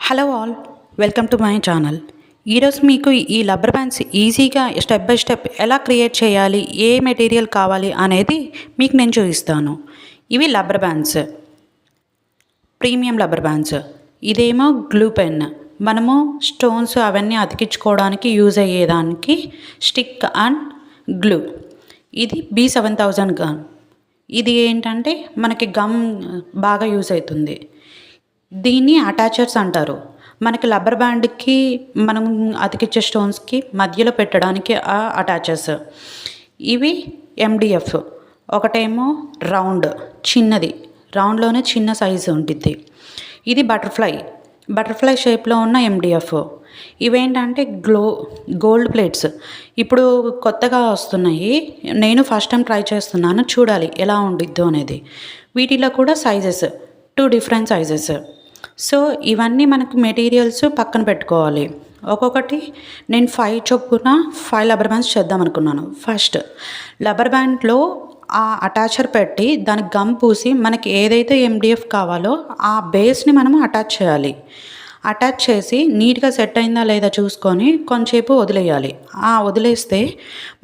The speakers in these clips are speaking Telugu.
Hello all, welcome to my channel. ఈరోజు మీకు ఈ రబ్బర్ బ్యాండ్స్ ఈజీగా స్టెప్ బై స్టెప్ ఎలా క్రియేట్ చేయాలి, ఏ మెటీరియల్ కావాలి అనేది మీకు నేను చూపిస్తాను. ఇవి rubber bands, premium rubber bands. ఇదేమో గ్లూ పెన్, మనము స్టోన్స్ అవన్నీ అతికించుకోవడానికి యూజ్ అయ్యేదానికి స్టిక్ అండ్ గ్లూ. ఇది B7000 గమ్. ఇది ఏంటంటే మనకి గమ్ బాగా యూజ్ అవుతుంది. దీన్ని అటాచర్స్ అంటారు. మనకి రబ్బర్ బ్యాండ్కి మనం అతికిచ్చే స్టోన్స్కి మధ్యలో పెట్టడానికి ఆ అటాచర్స్. ఇవి MDF. ఒకటేమో రౌండ్, చిన్నది, రౌండ్లోనే చిన్న సైజు ఉంటుంది. ఇది బటర్ఫ్లై షేప్లో ఉన్న MDF. ఇవేంటంటే గోల్డ్ ప్లేట్స్. ఇప్పుడు కొత్తగా వస్తున్నాయి, నేను ఫస్ట్ టైం ట్రై చేస్తున్నాను, చూడాలి ఎలా ఉండిద్దో అనేది. వీటిలో కూడా సైజెస్ 2 డిఫరెంట్ సైజెస్. సో ఇవన్నీ మనకు మెటీరియల్స్ పక్కన పెట్టుకోవాలి. ఒక్కొక్కటి నేను 5 చొప్పున 5 రబ్బర్ బ్యాండ్స్ చేద్దాం అనుకున్నాను. ఫస్ట్ రబ్బర్ బ్యాండ్లో ఆ అటాచర్ పెట్టి దానికి గమ్ పూసి మనకి ఏదైతే MDF కావాలో ఆ బేస్ని మనము అటాచ్ చేయాలి. అటాచ్ చేసి నీట్గా సెట్ అయిందా లేదా చూసుకొని కొంచెంసేపు వదిలేయాలి. వదిలేస్తే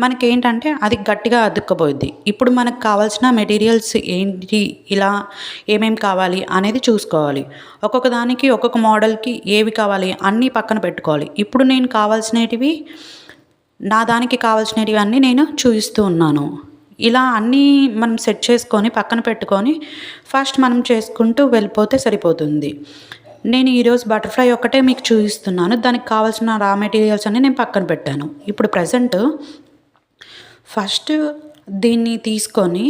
మనకేంటంటే అది గట్టిగా అతుక్కపోద్ది. ఇప్పుడు మనకు కావాల్సిన మెటీరియల్స్ ఏంటి, ఇలా ఏమేమి కావాలి అనేది చూసుకోవాలి. ఒక్కొక్క దానికి ఒక్కొక్క మోడల్కి ఏవి కావాలి అన్నీ పక్కన పెట్టుకోవాలి. ఇప్పుడు నేను కావాల్సినవి, నా దానికి కావాల్సినవి అన్నీ నేను చూపిస్తూ ఉన్నాను. ఇలా అన్నీ మనం సెట్ చేసుకొని పక్కన పెట్టుకొని ఫస్ట్ మనం చేసుకుంటూ వెళ్ళిపోతే సరిపోతుంది. నేను ఈరోజు బటర్ఫ్లై ఒక్కటే మీకు చూపిస్తున్నాను. దానికి కావాల్సిన రా మెటీరియల్స్ అన్నీ నేను పక్కన పెట్టాను. ఇప్పుడు ప్రజెంట్ ఫస్ట్ దీన్ని తీసుకొని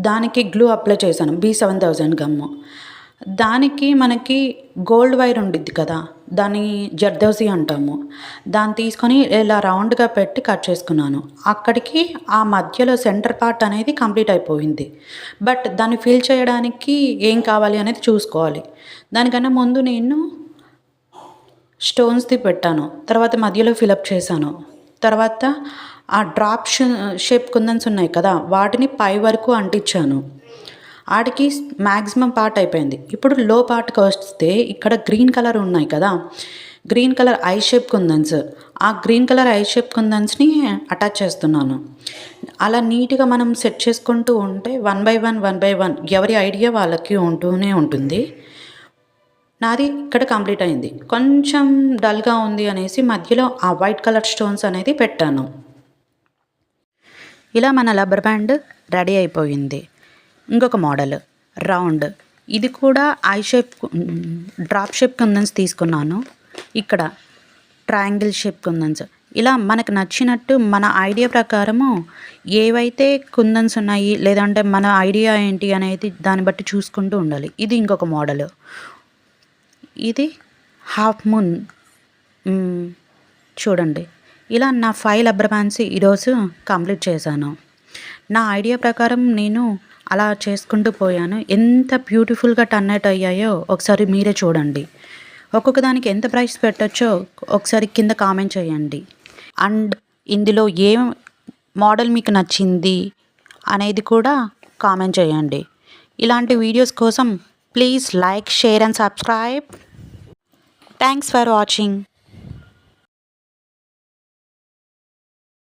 దానికి గ్లూ అప్లై చేశాను. B7000 గమ్ము. దానికి మనకి గోల్డ్ వైర్ ఉండిద్ది కదా, దాన్ని జర్దోజీ అంటాము. దాన్ని తీసుకొని ఇలా రౌండ్గా పెట్టి కట్ చేసుకున్నాను. అక్కడికి ఆ మధ్యలో సెంటర్ పార్ట్ అనేది కంప్లీట్ అయిపోయింది. బట్ దాన్ని ఫిల్ చేయడానికి ఏం కావాలి అనేది చూసుకోవాలి. దానికన్నా ముందు నేను స్టోన్స్ది పెట్టాను, తర్వాత మధ్యలో ఫిలప్ చేశాను. తర్వాత ఆ డ్రాప్ షేప్ కుందన్స్ ఉన్నాయి కదా, వాటిని పై వరకు అంటించాను. వాటికి మ్యాక్సిమం పార్ట్ అయిపోయింది. ఇప్పుడు లో పార్ట్కి వస్తే ఇక్కడ గ్రీన్ కలర్ ఉన్నాయి కదా, green colour I shape kundans. ఆ గ్రీన్ కలర్ ఐ షేప్ కుందన్స్ని అటాచ్ చేస్తున్నాను. అలా నీట్గా మనం సెట్ చేసుకుంటూ ఉంటే 1 by 1 ఎవరి ఐడియా వాళ్ళకి ఉంటూనే ఉంటుంది. నాది ఇక్కడ కంప్లీట్ అయింది. కొంచెం డల్గా ఉంది అనేసి మధ్యలో ఆ వైట్ కలర్ స్టోన్స్ అనేది పెట్టాను. ఇలా మన రబ్బర్ బ్యాండ్ రెడీ అయిపోయింది. ఇంకొక మోడల్ రౌండ్, ఇది కూడా ఐ షేప్ డ్రాప్ షేప్ కుందన్స్ తీసుకున్నాను. ఇక్కడ ట్రయాంగిల్ షేప్ కుందన్స్. ఇలా మనకు నచ్చినట్టు మన ఐడియా ప్రకారము ఏవైతే కుందన్స్ ఉన్నాయి, లేదంటే మన ఐడియా ఏంటి అనేది దాన్ని బట్టి చూసుకుంటూ ఉండాలి. ఇది ఇంకొక మోడల్. ఇది హాఫ్ మూన్. చూడండి, ఇలా నా 5 రబ్బర్ బ్యాండ్స్ ఈరోజు కంప్లీట్ చేశాను. నా ఐడియా ప్రకారం నేను అలా చేసుకుంటూ పోయాను. ఎంత బ్యూటిఫుల్గా టర్న్ అవుట్ అయ్యాయో ఒకసారి మీరే చూడండి. ఒక్కొక్క దానికి ఎంత ప్రైస్ పెట్టచ్చో ఒకసారి కింద కామెంట్ చేయండి. అండ్ ఇందులో ఏ మోడల్ మీకు నచ్చింది అనేది కూడా కామెంట్ చేయండి. ఇలాంటి వీడియోస్ కోసం please like, share and subscribe. Thanks for watching.